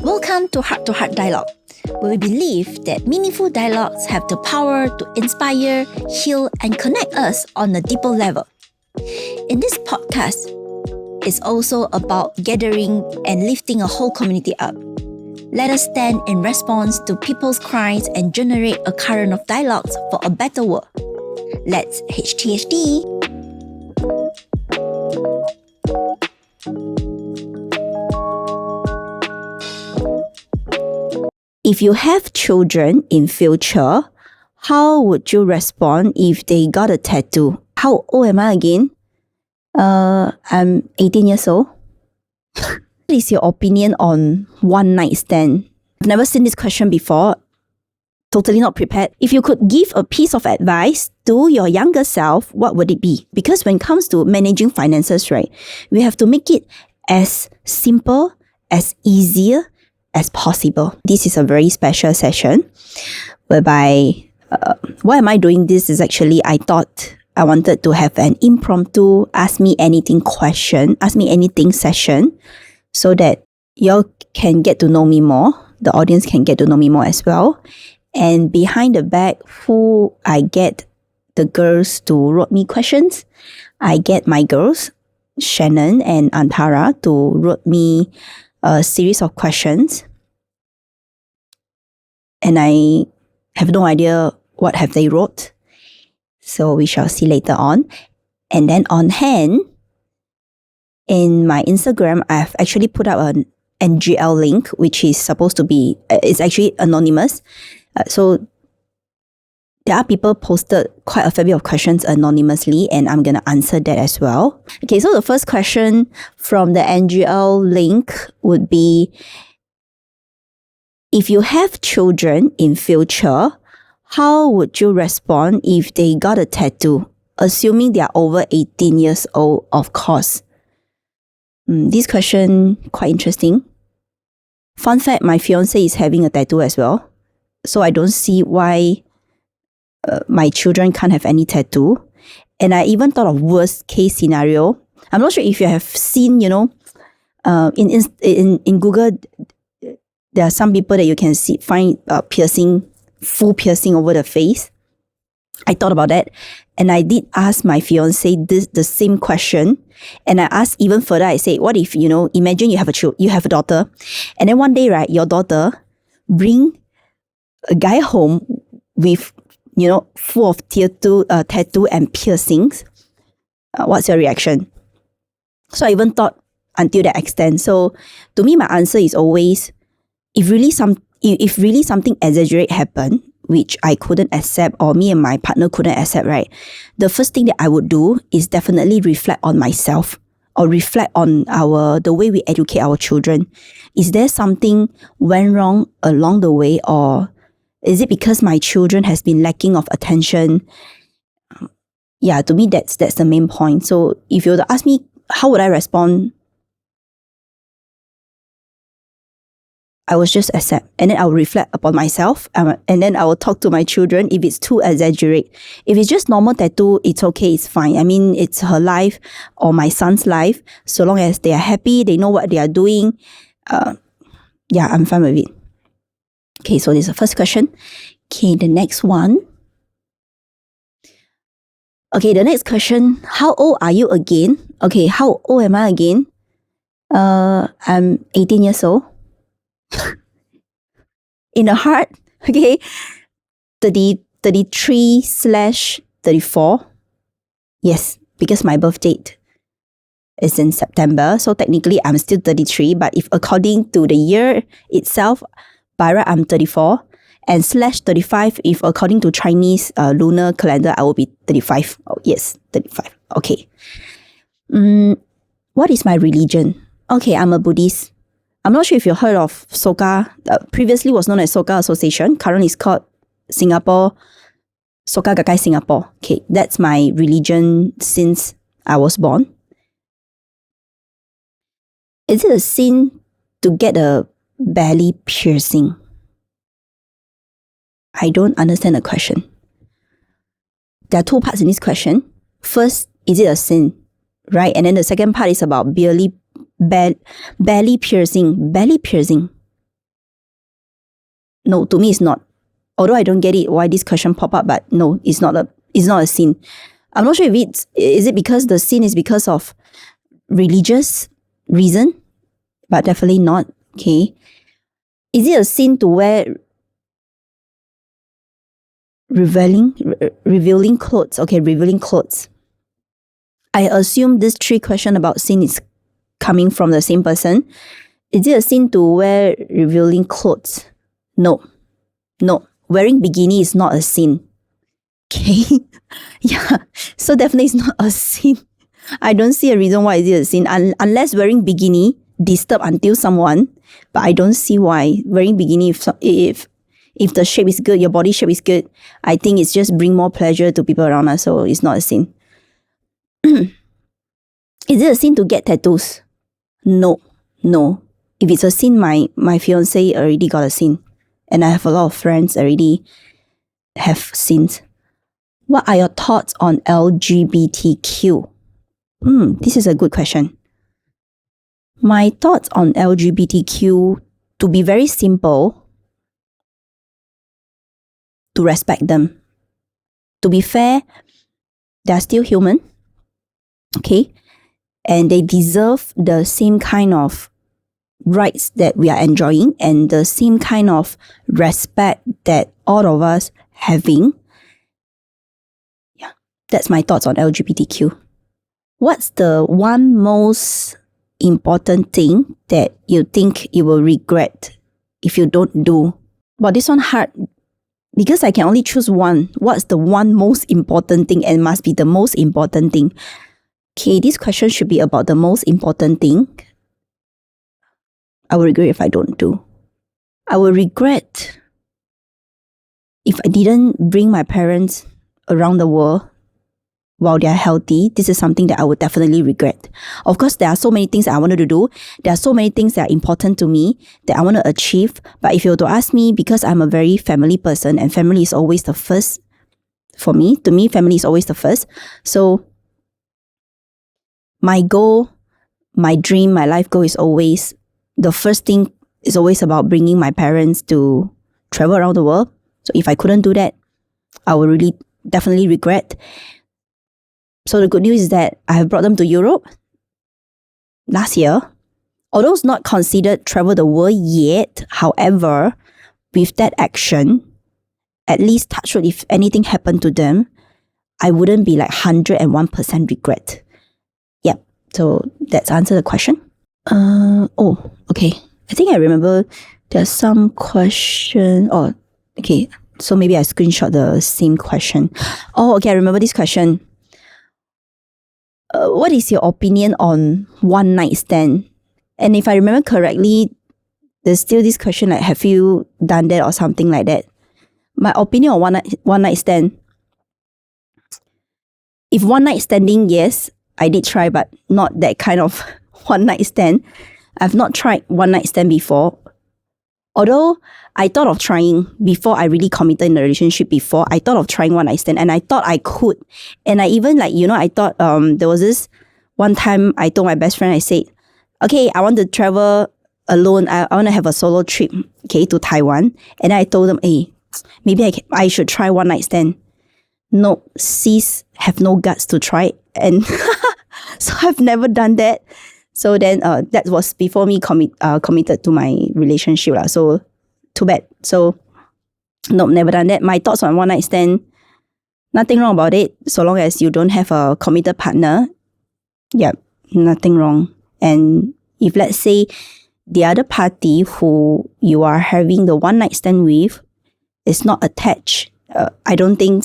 Welcome to Heart Dialogue, where we believe that meaningful dialogues have the power to inspire, heal, and connect us on a deeper level. In this podcast, it's also about gathering and lifting a whole community up. Let us stand in response to people's cries and generate a current of dialogues for a better world. Let's HTHD! If you have children in future, how would you respond if they got a tattoo? How old am I again? I'm 18 years old. What is your opinion on one night stand? I've never seen this question before. Totally not prepared. If you could give a piece of advice to your younger self, what would it be? Because when it comes to managing finances, right, we have to make it as simple, as easier as possible. This is a very special session whereby why am I doing this is actually I thought I wanted to have an impromptu ask me anything session so that y'all can get to know me more. The audience can get to know me more as well. And behind the back, who I get the girls to wrote me questions. I get my girls, Shannon and Antara, to wrote me a series of questions. And I have no idea what have they wrote. So we shall see later on. And then on hand, in my Instagram, I've actually put up an NGL link, which is supposed to be, it's actually anonymous. So there are people posted quite a fair bit of questions anonymously, and I'm going to answer that as well. Okay, so the first question from the NGL link would be, if you have children in future, how would you respond if they got a tattoo? Assuming they are over 18 years old, of course. This question, quite interesting. Fun fact, my fiance is having a tattoo as well. So I don't see why my children can't have any tattoo. And I even thought of worst case scenario. I'm not sure if you have seen, in Google, there are some people that you can find full piercing over the face. I thought about that. And I did ask my fiance the same question. And I asked even further, I say, what if, imagine you have a daughter. And then one day, right, your daughter bring a guy home with, full of tattoo and piercings. What's your reaction? So I even thought until that extent. So to me, my answer is always, if really something exaggerate happened, which I couldn't accept or me and my partner couldn't accept, right? The first thing that I would do is definitely reflect on myself or reflect on the way we educate our children. Is there something went wrong along the way, or is it because my children has been lacking of attention? Yeah, to me, that's the main point. So if you were to ask me, how would I respond? I will just accept, and then I will reflect upon myself, and then I will talk to my children if it's too exaggerate. If it's just normal tattoo, it's okay, it's fine. I mean, it's her life or my son's life. So long as they are happy, they know what they are doing. I'm fine with it. Okay, so this is the first question. Okay, the next one. Okay, the next question. How old are you again? Okay, how old am I again? I'm 18 years old. In the heart, okay, 33/34. Yes, because my birth date is in September, so technically I'm still 33, but if according to the year itself, by right I'm 34, and /35, if according to Chinese lunar calendar, I will be 35. Oh, yes, 35. Okay. What is my religion? Okay, I'm a Buddhist. I'm not sure if you heard of Soka. Previously was known as Soka Association. Currently it's called Soka Gakkai Singapore. Okay, that's my religion since I was born. Is it a sin to get a belly piercing? I don't understand the question. There are two parts in this question. First, is it a sin? Right? And then the second part is about belly piercing. Belly piercing. No, to me it's not. Although I don't get it why this question pop up, but no, it's not a sin. I'm not sure if is it because the sin is because of religious reason, but definitely not. Okay. Is it a sin to wear revealing clothes? Okay, revealing clothes. I assume this 3 question about sin is coming from the same person. Is it a sin to wear revealing clothes? No. Wearing bikini is not a sin. Okay. Yeah. So definitely it's not a sin. I don't see a reason why is it a sin unless wearing bikini disturb until someone. But I don't see why wearing bikini if the shape is good, your body shape is good, I think it's just bring more pleasure to people around us. So it's not a sin. Is it a sin to get tattoos? No. If it's a sin, my fiancé already got a sin. And I have a lot of friends already have sins. What are your thoughts on LGBTQ? This is a good question. My thoughts on LGBTQ, to be very simple, to respect them. To be fair, they're still human. Okay? And they deserve the same kind of rights that we are enjoying and the same kind of respect that all of us having. Yeah, that's my thoughts on LGBTQ. What's the one most important thing that you think you will regret if you don't do? But this one hard because I can only choose one. What's the one most important thing and must be the most important thing? Okay, this question should be about the most important thing. I will regret if I don't do. I will regret if I didn't bring my parents around the world while they're healthy. This is something that I would definitely regret. Of course, there are so many things that I wanted to do. There are so many things that are important to me that I want to achieve. But if you were to ask me, because I'm a very family person and family is always the first for me, to me, family is always the first. So my goal, my dream, my life goal is always, the first thing is always about bringing my parents to travel around the world. So if I couldn't do that, I would really definitely regret. So the good news is that I have brought them to Europe last year. Although it's not considered travel the world yet, however, with that action, at least touch wood, if anything happened to them, I wouldn't be like 101% regret. Yep. So that's answer the question. Okay. I think I remember there's some question. Oh, okay. So maybe I screenshot the same question. Oh, okay. I remember this question. What is your opinion on one night stand? And if I remember correctly, there's still this question like, have you done that or something like that? My opinion on one night stand. If one night standing, yes, I did try, but not that kind of one night stand. I've not tried one night stand before. Although I thought of trying before I really committed in the relationship before, I thought of trying one night stand and I thought I could. And I even I thought there was this one time I told my best friend, I said, okay, I want to travel alone. I want to have a solo trip, okay, to Taiwan. And I told them, hey, maybe I should try one night stand. No, sis have no guts to try it. And so I've never done that. So then that was before me committed to my relationship. So too bad. So nope, never done that. My thoughts on one night stand, nothing wrong about it. So long as you don't have a committed partner, yeah, nothing wrong. And if let's say the other party who you are having the one night stand with is not attached, I don't think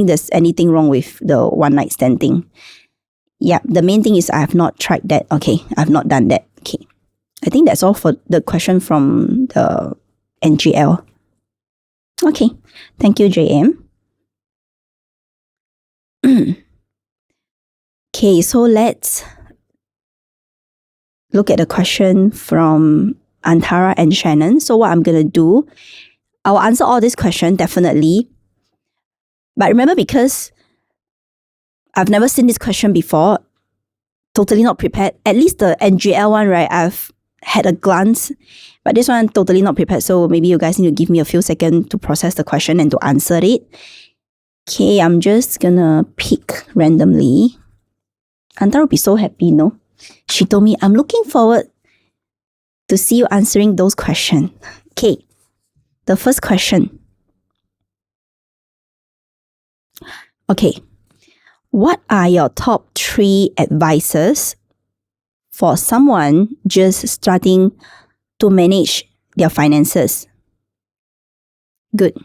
there's anything wrong with the one night stand thing. Yeah, the main thing is I have not tried that. Okay, I've not done that. Okay. I think that's all for the question from the NGL. Okay. Thank you, JM. Okay, so let's look at the question from Antara and Shannon. So what I'm going to do, I'll answer all these questions definitely. But remember, because I've never seen this question before, totally not prepared. At least the NGL one, right? I've had a glance, But this one I'm totally not prepared, so maybe you guys need to give me a few seconds to process the question and to answer it. Okay, I'm just gonna pick randomly. Anta will be so happy, no? She told me, I'm looking forward to see you answering those questions. Okay, the first question. Okay, what are your top 3 advices for someone just starting to manage their finances? Good.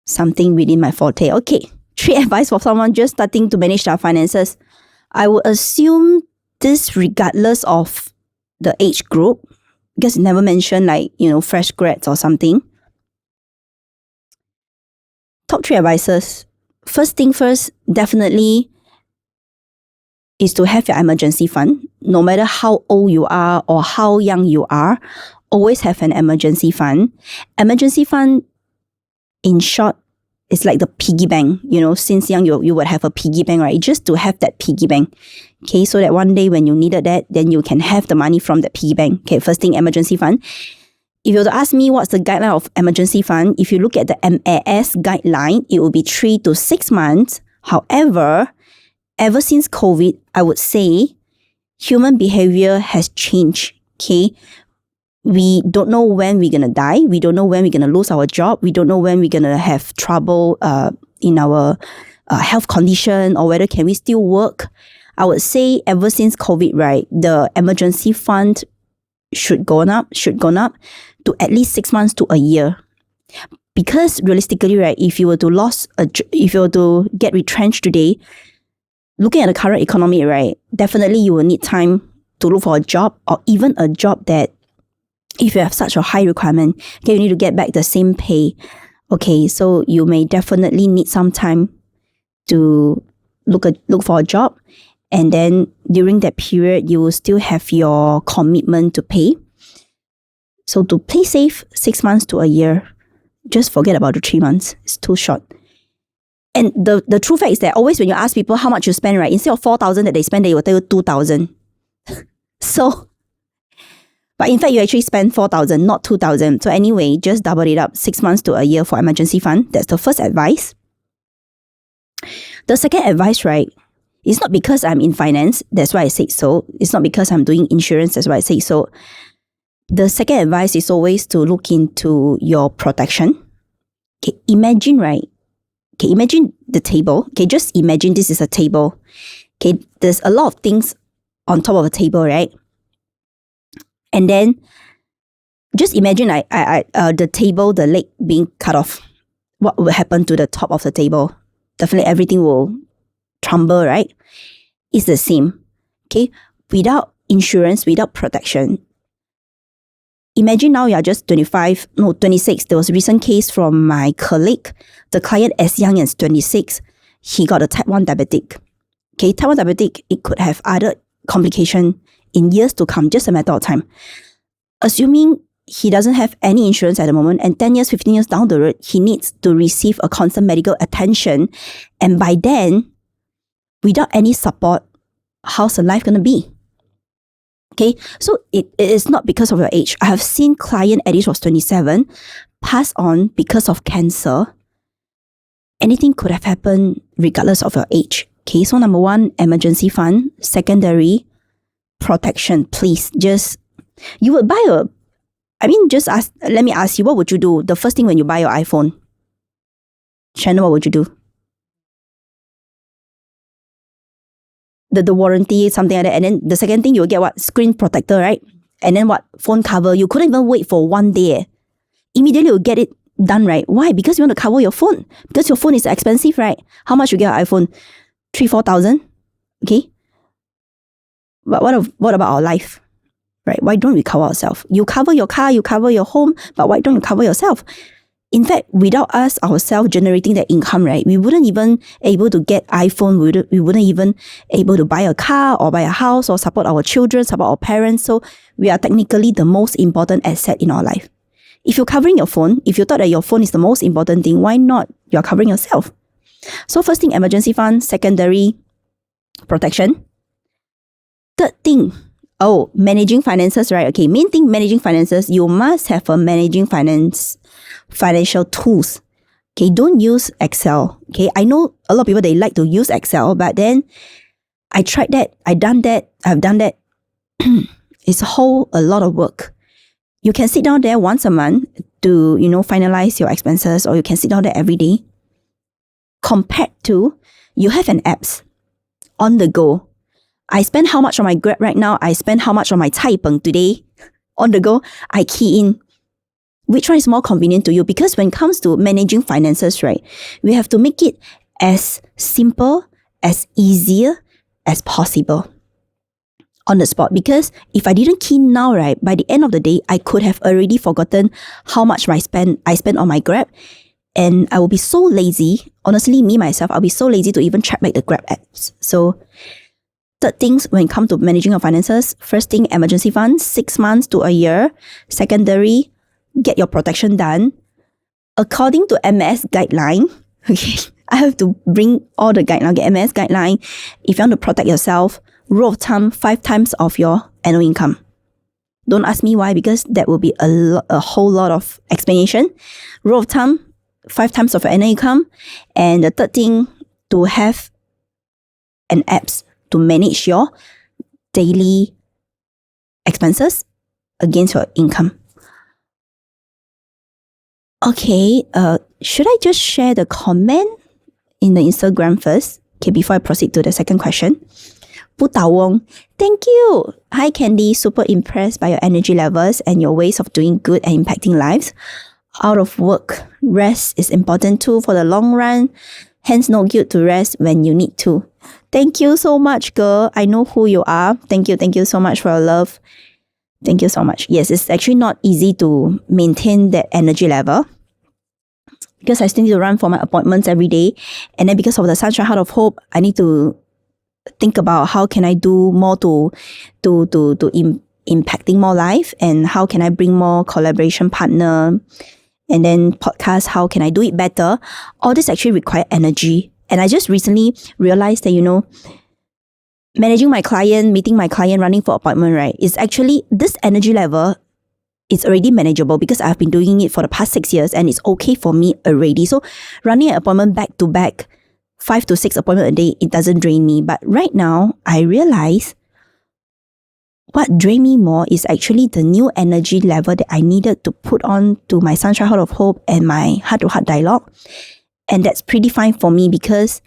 Something within my forte. Okay, 3 advice for someone just starting to manage their finances. I would assume this regardless of the age group, because it never mentioned like, fresh grads or something. Top 3 advices. First thing first, definitely is to have your emergency fund. No matter how old you are or how young you are, always have an emergency fund. Emergency fund, in short, is like the piggy bank. Since young, you would have a piggy bank, right? Just to have that piggy bank. Okay, so that one day when you needed that, then you can have the money from that piggy bank. Okay, first thing, emergency fund. If you were to ask me what's the guideline of emergency fund, if you look at the MAS guideline, it will be 3 to 6 months. However, ever since COVID, I would say human behavior has changed. Okay, we don't know when we're going to die. We don't know when we're going to lose our job. We don't know when we're going to have trouble in our health condition, or whether can we still work. I would say ever since COVID, right, the emergency fund should go up to at least 6 months to a year. Because realistically, right, if you were to get retrenched today, looking at the current economy, right, definitely you will need time to look for a job, or even a job that, if you have such a high requirement, okay, you need to get back the same pay. Okay, so you may definitely need some time to look for a job. And then during that period, you will still have your commitment to pay. So to play safe, 6 months to a year, just forget about the 3 months. It's too short. And the true fact is that always when you ask people how much you spend, right, instead of 4,000 that they spend, they will tell you 2,000. But in fact, you actually spend 4,000, not 2,000. So anyway, just double it up, 6 months to a year for emergency fund. That's the first advice. The second advice, right, it's not because I'm in finance, that's why I say so. It's not because I'm doing insurance, that's why I say so. The second advice is always to look into your protection. Okay, imagine, right? Okay, imagine the table. Okay, just imagine this is a table. Okay, there's a lot of things on top of a table, right? And then just imagine the table, the leg being cut off. What will happen to the top of the table? Definitely everything will crumble, right? It's the same. Okay, without insurance, without protection. Imagine now you are just 26. There was a recent case from my colleague. The client as young as 26, he got a type 1 diabetic. Okay, type 1 diabetic, it could have other complications in years to come, just a matter of time. Assuming he doesn't have any insurance at the moment, and 10 years, 15 years down the road, he needs to receive a constant medical attention. And by then, without any support, how's the life going to be? Okay, so it is not because of your age. I have seen client at age of 27 pass on because of cancer. Anything could have happened regardless of your age. Okay, so number 1, emergency fund. Secondary, protection. Please, you would buy let me ask you, what would you do? The first thing when you buy your iPhone, Shannon, what would you do? The warranty, something like that. And then the second thing, you'll get what? Screen protector, right? And then what? Phone cover. You couldn't even wait for 1 day. Immediately you'll get it done, right? Why? Because you want to cover your phone. Because your phone is expensive, right? How much you get an iPhone? 3,000-4,000? Okay. But what about our life? Right? Why don't we cover ourselves? You cover your car, you cover your home, but why don't you cover yourself? In fact, without us ourselves generating that income, right, we wouldn't even able to get iPhone. We wouldn't even able to buy a car or buy a house or support our children, support our parents. So we are technically the most important asset in our life. If you're covering your phone, if you thought that your phone is the most important thing, why not you're covering yourself? So first thing, emergency fund. Secondary, protection. Third thing, Oh, managing finances, right? Okay, main thing, managing finances, you must have a financial tools. Okay, don't use Excel. Okay, I know a lot of people, they like to use Excel, but then I tried that, I've done that. It's a lot of work. You can sit down there once a month to, finalize your expenses, or you can sit down there every day. Compared to, you have an apps on the go. I spend how much on my Grab right now? I spend how much on my Cai Peng today? On the go, I key in. Which one is more convenient to you? Because when it comes to managing finances, right, we have to make it as simple, as easier as possible on the spot. Because if I didn't key in now, right, by the end of the day, I could have already forgotten how much I spend on my Grab. And I will be so lazy. Honestly, me, myself, I'll be so lazy to even track back the Grab apps. So, third things when it comes to managing your finances, first thing, emergency funds, 6 months to a year. Secondary, get your protection done. According to MS guideline, okay, I have to bring all the guideline, get MS guideline. If you want to protect yourself, rule of thumb, 5 times of your annual income. Don't ask me why, because that will be a whole lot of explanation. Rule of thumb, 5 times of your annual income. And the third thing, to have an apps to manage your daily expenses against your income. Okay, should I just share the comment in the Instagram first? Okay, before I proceed to the second question. Puta Wong, thank you. Hi Candy, super impressed by your energy levels and your ways of doing good and impacting lives. Out of work, rest is important too for the long run. Hence, no guilt to rest when you need to. Thank you so much, girl. I know who you are. Thank you so much for your love. Thank you so much. Yes, it's actually not easy to maintain that energy level because I still need to run for my appointments every day. And then because of the Sunshine Heart of Hope, I need to think about how can I do more to impacting more life, and how can I bring more collaboration partner. And then podcast, how can I do it better? All this actually require energy. And I just recently realized that, managing my client, meeting my client, running for appointment, right, is actually this energy level is already manageable because I've been doing it for the past 6 years and it's okay for me already. So running an appointment back to back, 5 to 6 appointments a day, it doesn't drain me. But right now, I realize what drained me more is actually the new energy level that I needed to put on to my Sunshine Heart of Hope and my heart-to-heart dialogue. And that's pretty fine for me because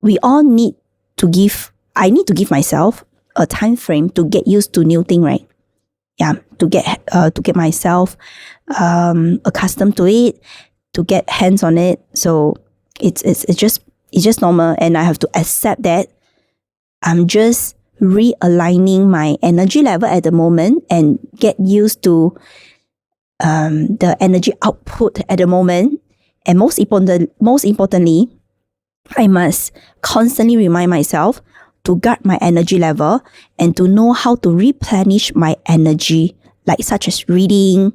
we all need to I need to give myself a time frame to get used to new thing, right? Yeah, to get myself accustomed to it, to get hands on it. So it's just normal, and I have to accept that I'm just realigning my energy level at the moment and get used to the energy output at the moment. And most importantly, I must constantly remind myself to guard my energy level and to know how to replenish my energy, like such as reading,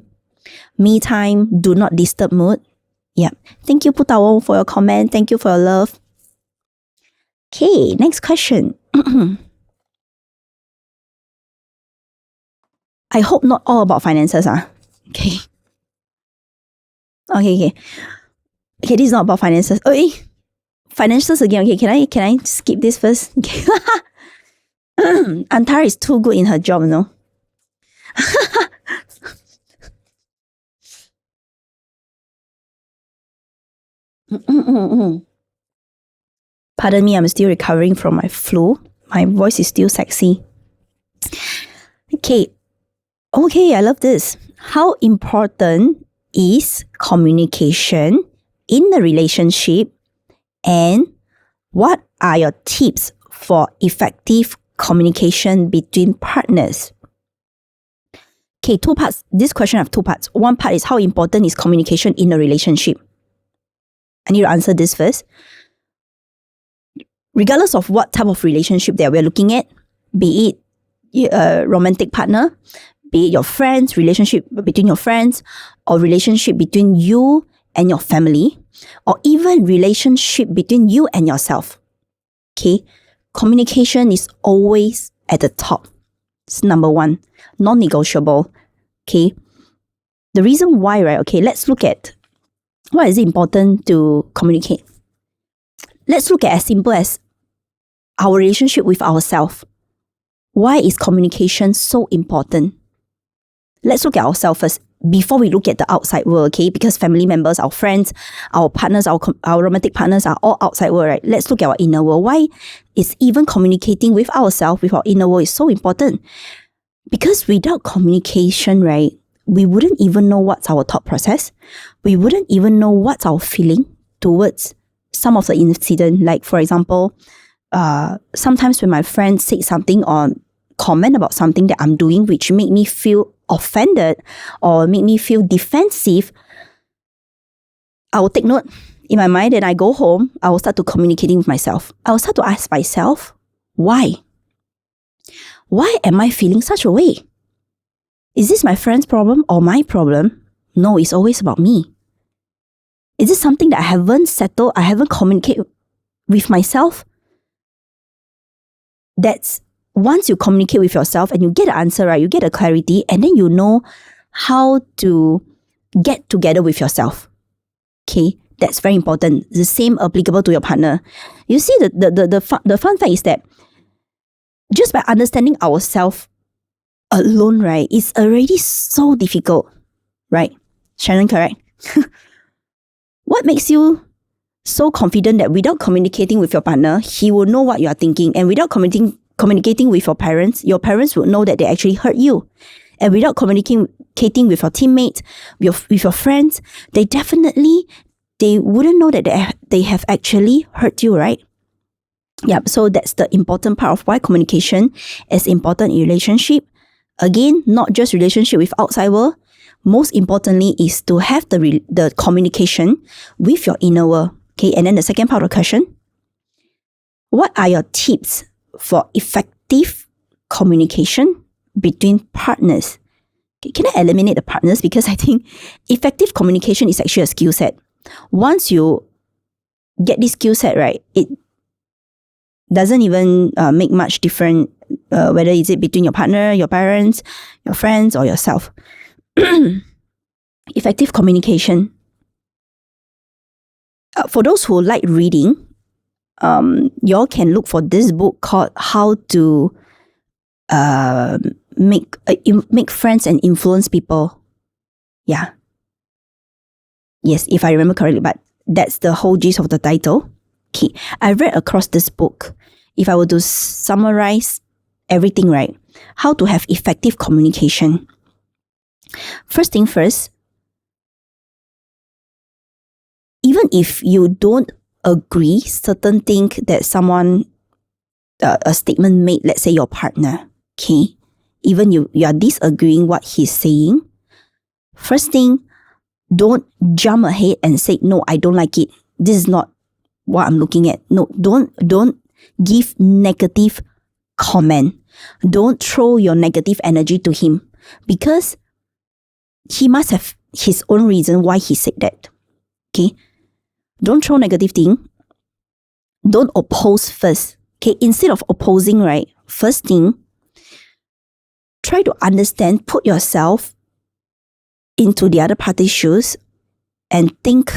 me time, do not disturb mode. Yeah. Thank you, Putawong, for your comment. Thank you for your love. Okay, next question. I hope not all about finances. Okay. Okay, this is not about finances. Okay. Finances again. Okay, can I skip this first? Okay. Antara is too good in her job, no? Pardon me, I'm still recovering from my flu. My voice is still sexy. Okay, I love this. How important is communication in the relationship, and what are your tips for effective communication between partners? Okay, 2 parts. This question have 2 parts. One part is how important is communication in a relationship. I need to answer this first. Regardless of what type of relationship that we're looking at, be it a romantic partner, be it your friends, relationship between your friends, or relationship between you and your family, or even relationship between you and yourself. Okay, communication is always at the top. It's number one, non-negotiable. Okay. The reason why, right? Okay, let's look at why is it important to communicate. Let's look at as simple as our relationship with ourselves. Why is communication so important? Let's look at ourselves first before we look at the outside world, okay? Because family members, our friends, our partners, our romantic partners are all outside world, right? Let's look at our inner world. Why is even communicating with ourselves, with our inner world is so important? Because without communication, right, we wouldn't even know what's our thought process. We wouldn't even know what's our feeling towards some of the incident. Like, for example, sometimes when my friends say something or comment about something that I'm doing which make me feel offended or make me feel defensive, I will take note in my mind and I go home, I will start to communicating with myself. I will start to ask myself, why? Why am I feeling such a way? Is this my friend's problem or my problem? No, it's always about me. Is this something that I haven't settled, I haven't communicated with myself? That's once you communicate with yourself and you get an answer, right? You get a clarity and then you know how to get together with yourself. Okay, that's very important. The same applicable to your partner. You see, the fun fact is that just by understanding ourselves alone, right, it's already so difficult, right? Sharon, correct? What makes you so confident that without communicating with your partner, he will know what you are thinking, and without communicating with your parents will know that they actually hurt you, and without communicating with your teammates, with your friends, they wouldn't know that they have actually hurt you, right? Yep. So that's the important part of why communication is important in relationship. Again, not just relationship with outside world. Most importantly is to have the communication with your inner world. Okay, and then the second part of the question, what are your tips for effective communication between partners? Okay, can I eliminate the partners? Because I think effective communication is actually a skill set. Once you get this skill set, right, it doesn't even make much difference whether is it between your partner, your parents, your friends, or yourself. Effective communication. For those who like reading, y'all can look for this book called How to Make Friends and Influence People. Yeah. Yes, if I remember correctly, but that's the whole gist of the title. Okay, I read across this book. If I were to summarize everything, right, how to have effective communication. First thing first, even if you don't agree certain thing that someone, a statement made, let's say your partner, okay, even you are disagreeing what he's saying, first thing, don't jump ahead and say, no, I don't like it. This is not what I'm looking at. No, don't give negative comment. Don't throw your negative energy to him because he must have his own reason why he said that. Okay? Don't throw negative thing. Don't oppose first. Okay? Instead of opposing, right? First thing, try to understand, put yourself into the other party's shoes and think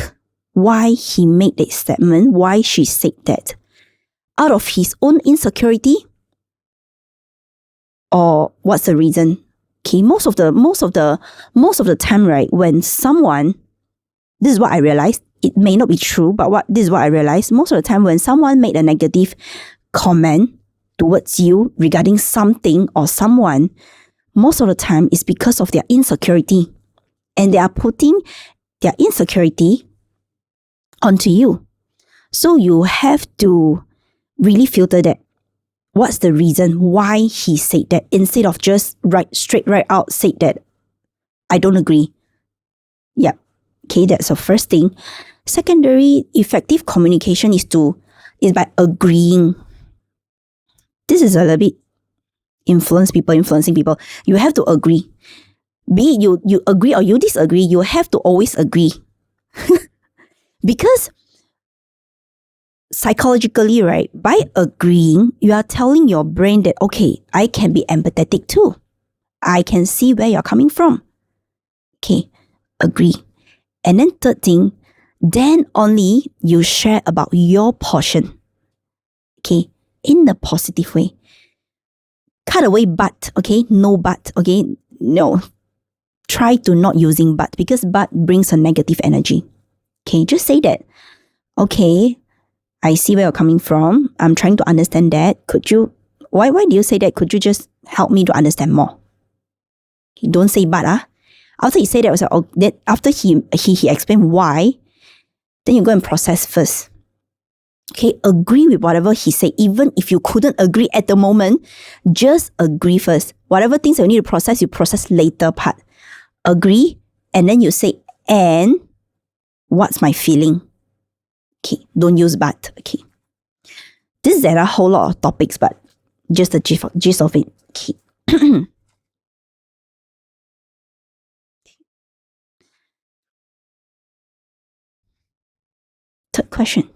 why he made that statement, why she said that. Out of his own insecurity? Or what's the reason? Okay, most of the time, right, when someone, this is what I realized, it may not be true, but this is what I realized, most of the time when someone made a negative comment towards you regarding something or someone, most of the time it's because of their insecurity. And they are putting their insecurity onto you. So you have to really filter that. What's the reason why he said that instead of just right out say that I don't agree. Yeah. Okay, that's the first thing. Secondary, effective communication is by agreeing. This is a little bit influencing people. You have to agree. Be it you agree or you disagree, you have to always agree. Because psychologically, right, by agreeing, you are telling your brain that, okay, I can be empathetic too. I can see where you're coming from. Okay, agree. And then third thing, then only you share about your portion. Okay, in a positive way. Cut away but, okay? No but, okay? No. Try to not using but, because but brings a negative energy. Okay, just say that. Okay, I see where you're coming from. I'm trying to understand that. Why do you say that? Could you just help me to understand more? Okay, don't say but, After he said that, after he explained why, then you go and process first. Okay, agree with whatever he said. Even if you couldn't agree at the moment, just agree first. Whatever things that you need to process, you process later part. Agree, and then you say, and what's my feeling? Okay, don't use but. Okay. There are a whole lot of topics, but just the gist of it. Okay. Third question.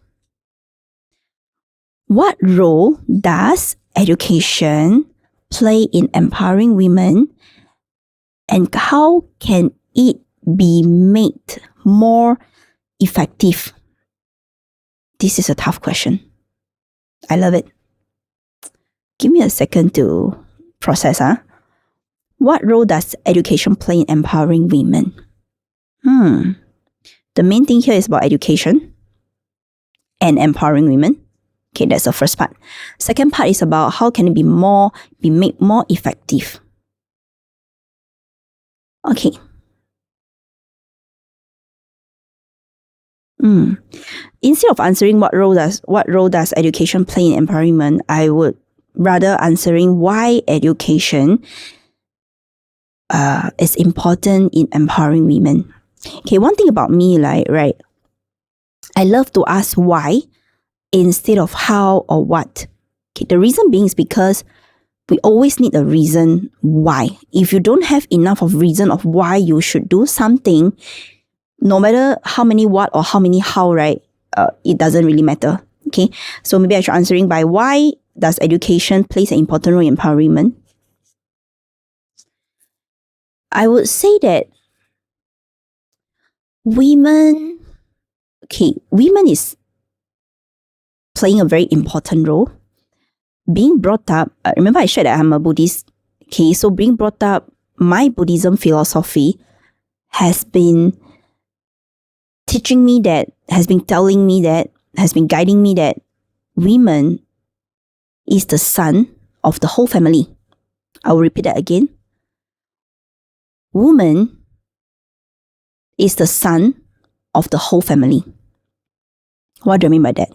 What role does education play in empowering women, and how can it be made more effective? This is a tough question. I love it. Give me a second to process. What role does education play in empowering women? The main thing here is about education and empowering women. Okay, that's the first part. Second part is about how can it be made more effective. Okay. Instead of answering what role does education play in empowering women, I would rather answering why education is important in empowering women. Okay, one thing about me, right? I love to ask why instead of how or what. Okay, the reason being is because we always need a reason why. If you don't have enough of reason of why you should do something, no matter how many what or how many how, right? It doesn't really matter. Okay, so maybe I should answering by why does education plays an important role in empowerment? I would say that women is playing a very important role. Being brought up, remember I shared that I'm a Buddhist. Okay, so being brought up, my Buddhism philosophy has been teaching me that, has been telling me that, has been guiding me that women is the sun of the whole family. I will repeat that again. Woman is the sun of the whole family. What do I mean by that?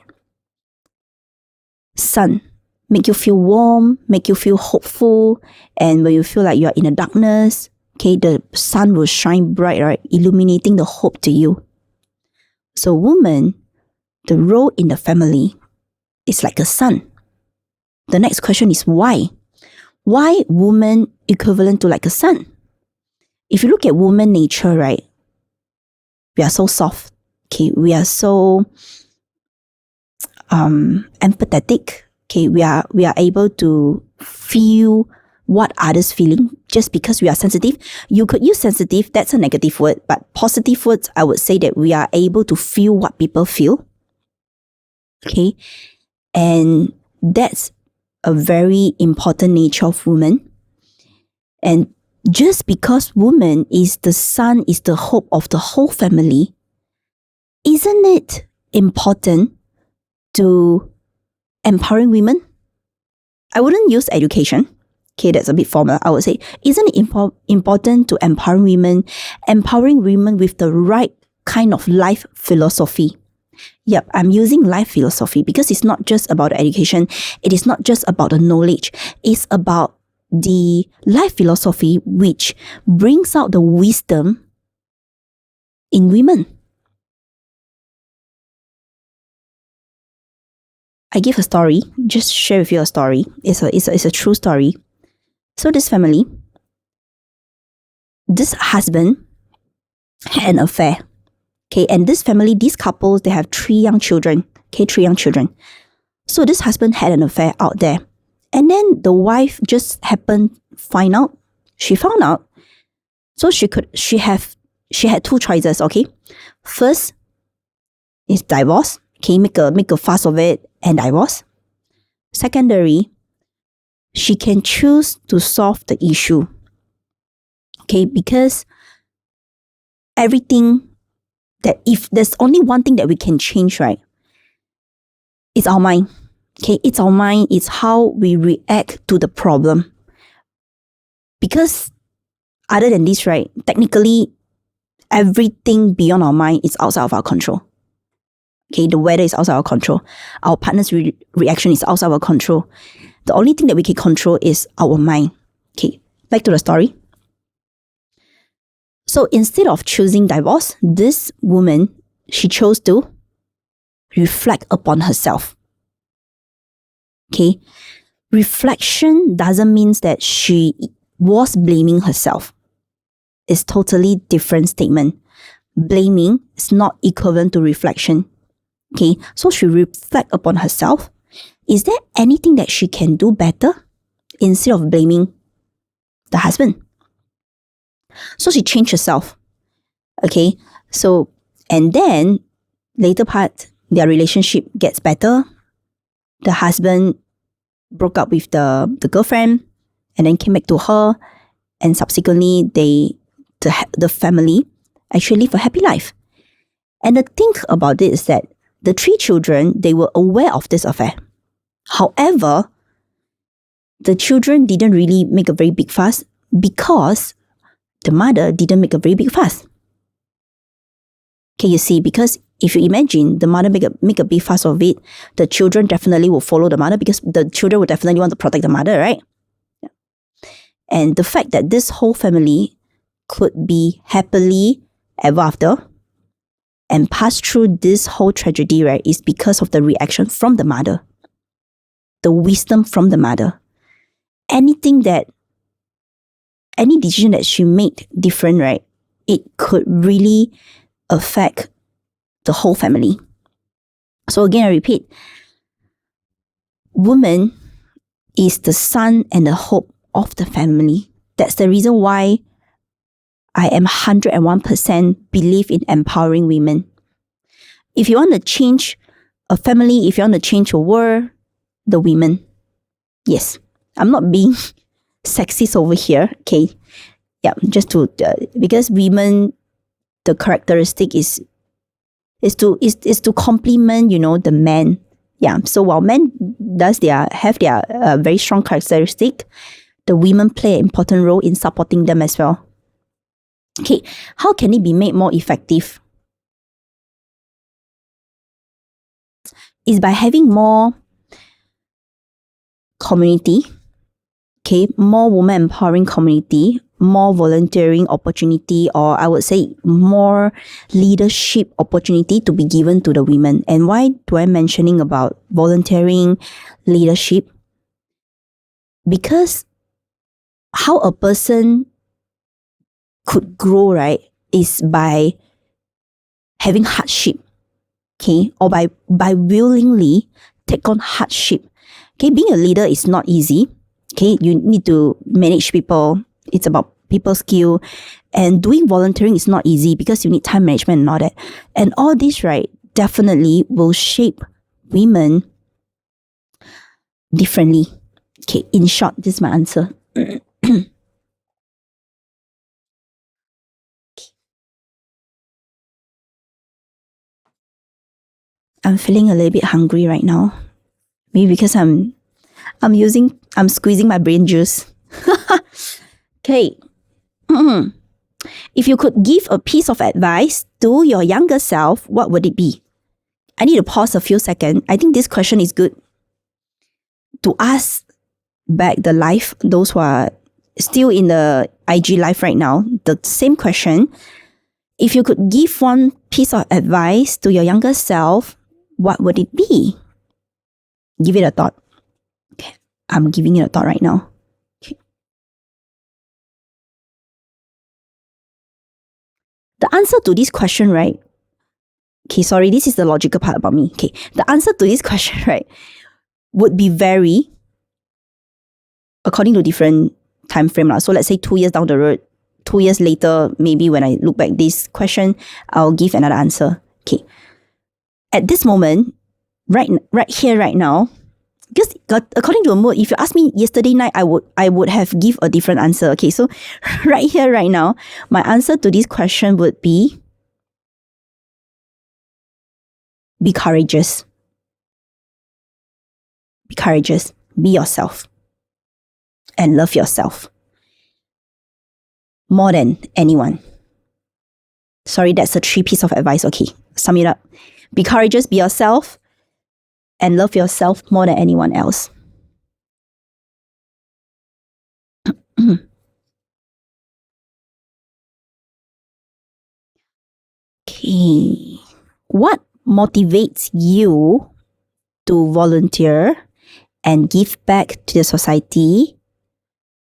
Sun make you feel warm, make you feel hopeful, and when you feel like you're in the darkness, okay, the sun will shine bright, right, illuminating the hope to you. So woman, the role in the family is like a sun. The next question is why? Why woman equivalent to like a sun? If you look at woman nature, right, we are so soft. Okay, we are so empathetic. Okay, we are able to feel what others feeling just because we are sensitive. You could use sensitive, that's a negative word, but positive words, I would say that we are able to feel what people feel. Okay, and that's a very important nature of woman. And just because woman is the sun, is the hope of the whole family, isn't it important to empowering women? I wouldn't use education. Okay, that's a bit formal. I would say, isn't it important to empowering women with the right kind of life philosophy? Yep, I'm using life philosophy because it's not just about education. It is not just about the knowledge. It's about the life philosophy which brings out the wisdom in women. I give a story, just share with you a story. It's a true story. So this family, this husband had an affair. Okay, and this family, these couples, they have 3 young children. Okay, 3 young children. So this husband had an affair out there. And then the wife just happened find out. She found out. So she had 2 choices, okay? First is divorce. Okay, make a fuss of it and divorce. Secondary, she can choose to solve the issue. Okay, because everything that if there's only one thing that we can change, right? It's our mind. Okay, it's our mind. It's how we react to the problem. Because other than this, right, technically, everything beyond our mind is outside of our control. Okay, the weather is outside our control. Our partner's reaction is outside our control. The only thing that we can control is our mind. Okay, back to the story. So instead of choosing divorce, this woman, she chose to reflect upon herself. Okay, reflection doesn't mean that she was blaming herself. It's totally different statement. Blaming is not equivalent to reflection. Okay, so she reflect upon herself. Is there anything that she can do better instead of blaming the husband? So she changed herself. Okay, so and then later part, their relationship gets better. The husband broke up with the girlfriend and then came back to her, and subsequently the family actually live a happy life. And the thing about it is that the 3 children, they were aware of this affair. However, the children didn't really make a very big fuss because the mother didn't make a very big fuss. Okay, you see, because if you imagine the mother make a big fuss of it, the children definitely will follow the mother because the children will definitely want to protect the mother, right? Yeah. And the fact that this whole family could be happily ever after and pass through this whole tragedy, right, is because of the reaction from the mother, the wisdom from the mother. Any decision that she made different, right, it could really affect the whole family. So again, I repeat, woman is the sun and the hope of the family. That's the reason why I am 101% believe in empowering women. If you want to change a family, if you want to change a world, the women. Yes, I'm not being sexist over here, okay? Yeah, just to because women, the characteristic is to complement, the men. Yeah, so while men have their very strong characteristic, the women play an important role in supporting them as well. Okay, how can it be made more effective? Is by having more community, okay, more women empowering community, more volunteering opportunity, or I would say more leadership opportunity to be given to the women. And why do I mentioning about volunteering leadership? Because how a person could grow, right, is by having hardship, okay, or by willingly take on hardship. Okay, being a leader is not easy. Okay, you need to manage people. It's about people skill. And doing volunteering is not easy because you need time management and all that. And all this, right, definitely will shape women differently. Okay, in short, this is my answer. I'm feeling a little bit hungry right now. Maybe because I'm squeezing my brain juice. Okay. If you could give a piece of advice to your younger self, what would it be? I need to pause a few seconds. I think this question is good to ask back the life, those who are still in the IG life right now, the same question. If you could give one piece of advice to your younger self, what would it be? Give it a thought. Okay, I'm giving it a thought right now. Okay. The answer to this question, right, Okay, sorry, this is the logical part about me. Okay, the answer to this question, right, would be vary according to different time frame. So let's say 2 years down the road, 2 years later, maybe when I look back this question, I'll give another answer. Okay. At this moment, right here, right now, because according to a mood, if you ask me yesterday night, I would have give a different answer. Okay, so right here, right now, my answer to this question would be courageous. Be courageous. Be yourself. And love yourself. More than anyone. Sorry, that's a 3 piece of advice. Okay, sum it up. Be courageous, be yourself, and love yourself more than anyone else. Okay. What motivates you to volunteer and give back to the society?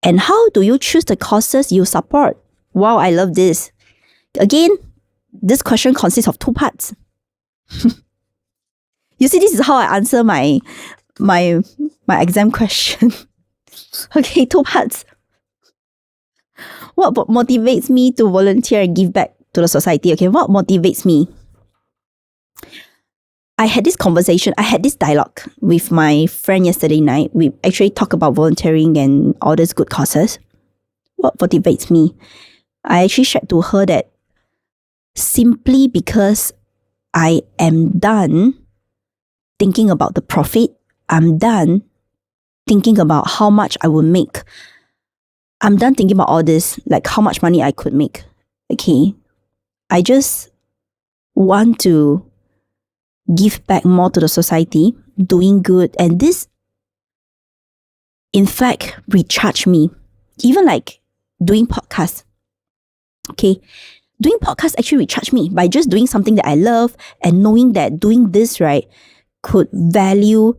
And how do you choose the causes you support? Wow, I love this. Again, this question consists of 2 parts. You see, this is how I answer my exam question. Okay, 2 parts. What motivates me to volunteer and give back to the society? Okay, what motivates me? I had this conversation, I had this dialogue with my friend yesterday night. We actually talked about volunteering and all these good causes. What motivates me? I actually shared to her that simply because I am done thinking about the profit, I'm done thinking about how much I will make. I'm done thinking about all this, like how much money I could make. Okay, I just want to give back more to the society, doing good. And this, in fact, recharge me. Even like doing podcasts. Okay, doing podcasts actually recharge me by just doing something that I love and knowing that doing this, right, could value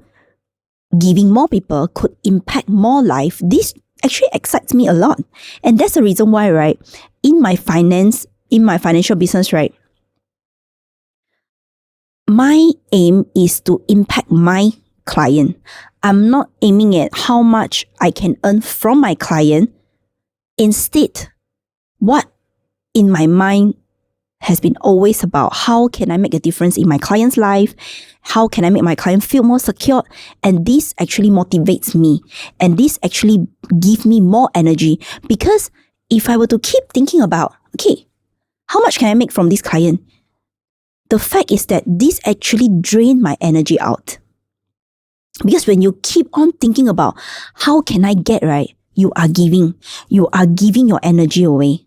giving more people, could impact more life. This actually excites me a lot. And that's the reason why, right, in my financial business, right, my aim is to impact my client. I'm not aiming at how much I can earn from my client. Instead, what in my mind has been always about how can I make a difference in my client's life? How can I make my client feel more secure? And this actually motivates me. And this actually gives me more energy. Because if I were to keep thinking about, okay, how much can I make from this client? The fact is that this actually drains my energy out. Because when you keep on thinking about how can I get, right, you are giving your energy away.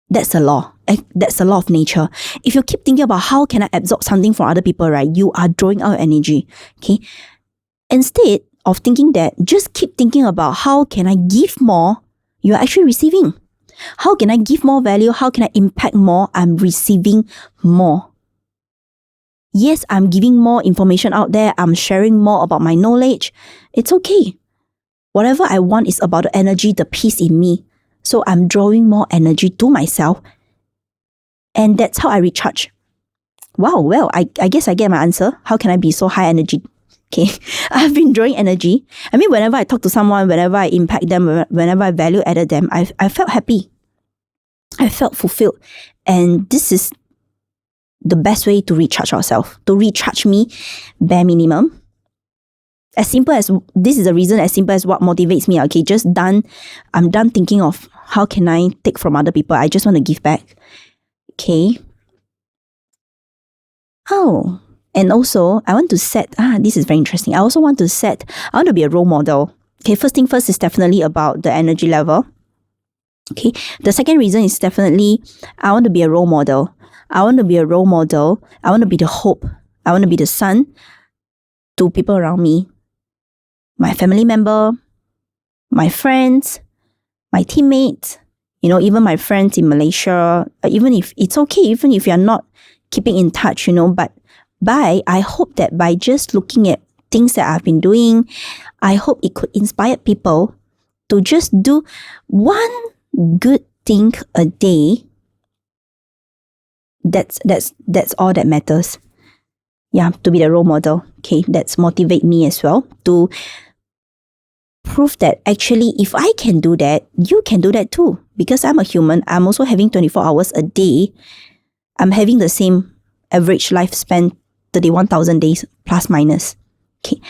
That's the law. That's the law of nature. If you keep thinking about how can I absorb something from other people, right, you are drawing out energy. Okay. Instead of thinking that, just keep thinking about how can I give more, you are actually receiving. How can I give more value? How can I impact more? I'm receiving more. Yes, I'm giving more information out there. I'm sharing more about my knowledge. It's okay. Whatever I want is about the energy, the peace in me. So I'm drawing more energy to myself. And that's how I recharge. Wow, well, I guess I get my answer. How can I be so high energy? Okay, I've been drawing energy. I mean, whenever I talk to someone, whenever I impact them, whenever I value added them, I felt happy. I felt fulfilled. And this is the best way to recharge ourselves. To recharge me, bare minimum. As simple as, this is the reason, as simple as what motivates me. Okay, I'm done thinking of how can I take from other people. I just want to give back. Okay. Oh, and also I want to set, this is very interesting. I want to be a role model. Okay, first thing first is definitely about the energy level. Okay, the second reason is definitely I want to be a role model. I want to be a role model. I want to be the hope. I want to be the sun to people around me. My family member, my friends, my teammates, even my friends in Malaysia, even if it's okay, even if you're not keeping in touch, but I hope that by just looking at things that I've been doing, I hope it could inspire people to just do one good thing a day That's all that matters. Yeah, to be the role model. Okay, that's motivate me as well to prove that actually if I can do that, you can do that too. Because I'm a human, I'm also having 24 hours a day. I'm having the same average lifespan, 31,000 days plus minus. Okay.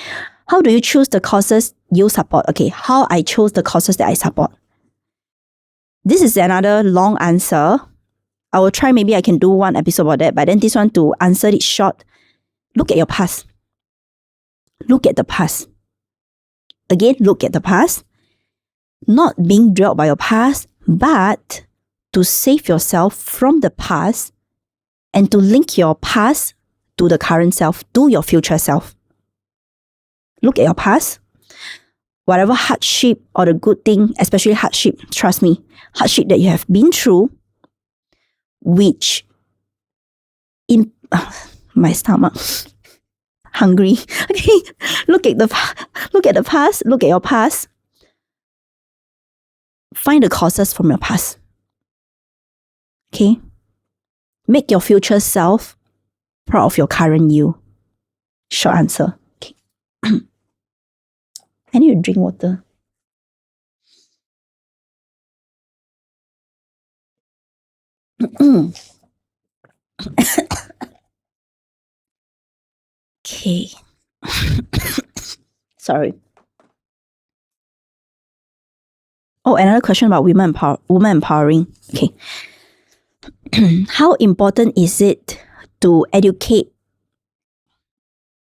How do you choose the causes you support? Okay, how I chose the causes that I support. This is another long answer. I will try, maybe I can do one episode about that, but then this one, to answer it short, look at your past. Look at the past. Again, look at the past. Not being drilled by your past, but to save yourself from the past and to link your past to the current self, to your future self. Look at your past. Whatever hardship or the good thing, especially hardship, trust me, hardship that you have been through, which in my stomach, hungry. Okay, look at the past. Look at your past. Find the causes from your past. Okay, make your future self proud of your current you. Short answer. Okay. I need to drink water. Okay. Sorry. Oh, another question about women empowering. Okay. How important is it to educate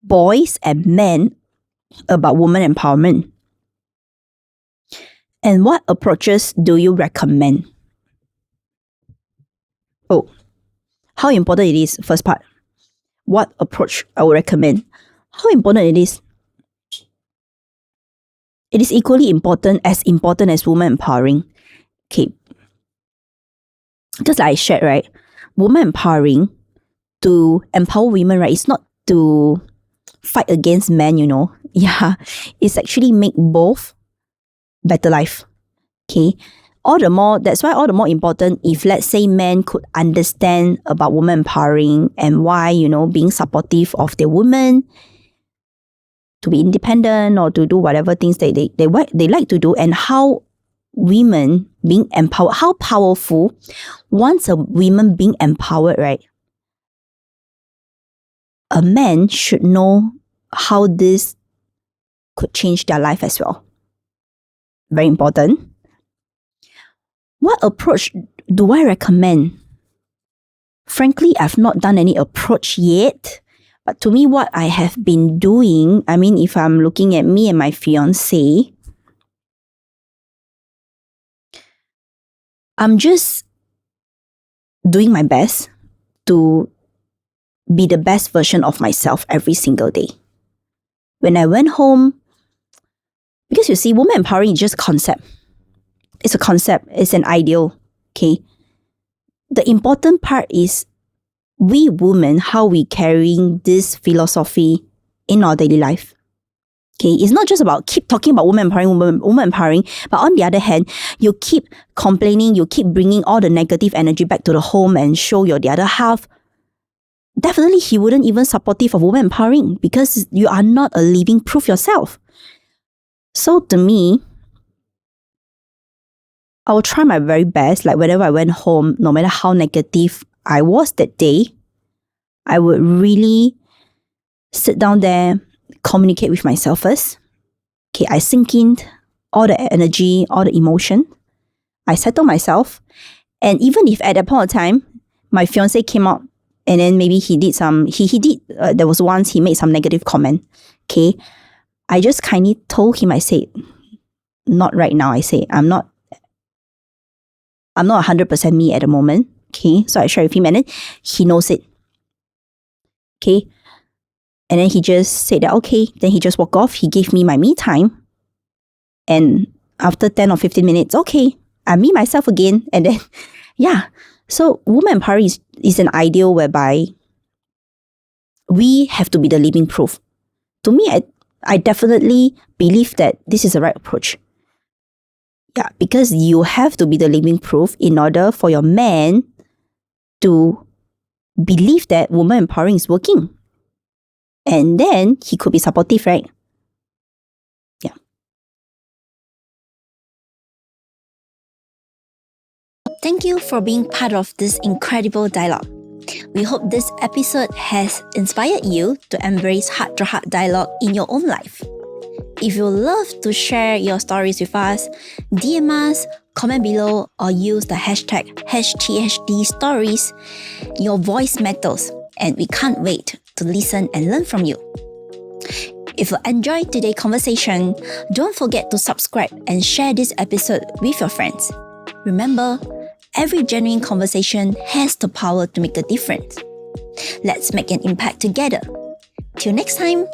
boys and men about women empowerment? And what approaches do you recommend? Oh, how important it is, first part. What approach I would recommend? How important it is? It is equally important as women empowering. Okay. Just like I shared, right? Women empowering, to empower women, right? It's not to fight against men, you know. Yeah. It's actually make both better life. Okay. That's why all the more important if, let's say, men could understand about women empowering and why, you know, being supportive of their women to be independent or to do whatever things they like to do, and how women being empowered, how powerful once a woman being empowered, right? A man should know how this could change their life as well. Very important. What approach do I recommend? Frankly, I've not done any approach yet. But to me, what I have been doing, I mean, if I'm looking at me and my fiancé, I'm just doing my best to be the best version of myself every single day. When I went home, because you see, woman empowering is just a concept. It's a concept. It's an ideal. Okay. The important part is we women, how we carrying this philosophy in our daily life. Okay, it's not just about keep talking about women empowering, but on the other hand, you keep complaining, you keep bringing all the negative energy back to the home and show your the other half. Definitely, he wouldn't even supportive of women empowering because you are not a living proof yourself. So to me, I will try my very best. Like whenever I went home, no matter how negative I was that day, I would really sit down there, communicate with myself first. Okay, I sink in all the energy, all the emotion. I settle myself. And even if at that point of time, my fiancé came out and then maybe he did there was once he made some negative comment. Okay, I just kindly told him, I said, not right now. I say, I'm not 100% me at the moment. Okay, so I share with him and then he knows it. Okay, and then he just said that, okay, then he just walked off. He gave me my me time. And after 10 or 15 minutes, okay, I me myself again. And then, yeah. So woman empowering is an ideal whereby we have to be the living proof. To me, I definitely believe that this is the right approach. Yeah, because you have to be the living proof in order for your man to believe that woman empowering is working. And then he could be supportive, right? Yeah. Thank you for being part of this incredible dialogue. We hope this episode has inspired you to embrace heart-to-heart dialogue in your own life. If you love to share your stories with us, DM us, comment below, or use the hashtag #HTHDstories. Your voice matters, and we can't wait to listen and learn from you. If you enjoyed today's conversation, don't forget to subscribe and share this episode with your friends. Remember, every genuine conversation has the power to make a difference. Let's make an impact together. Till next time.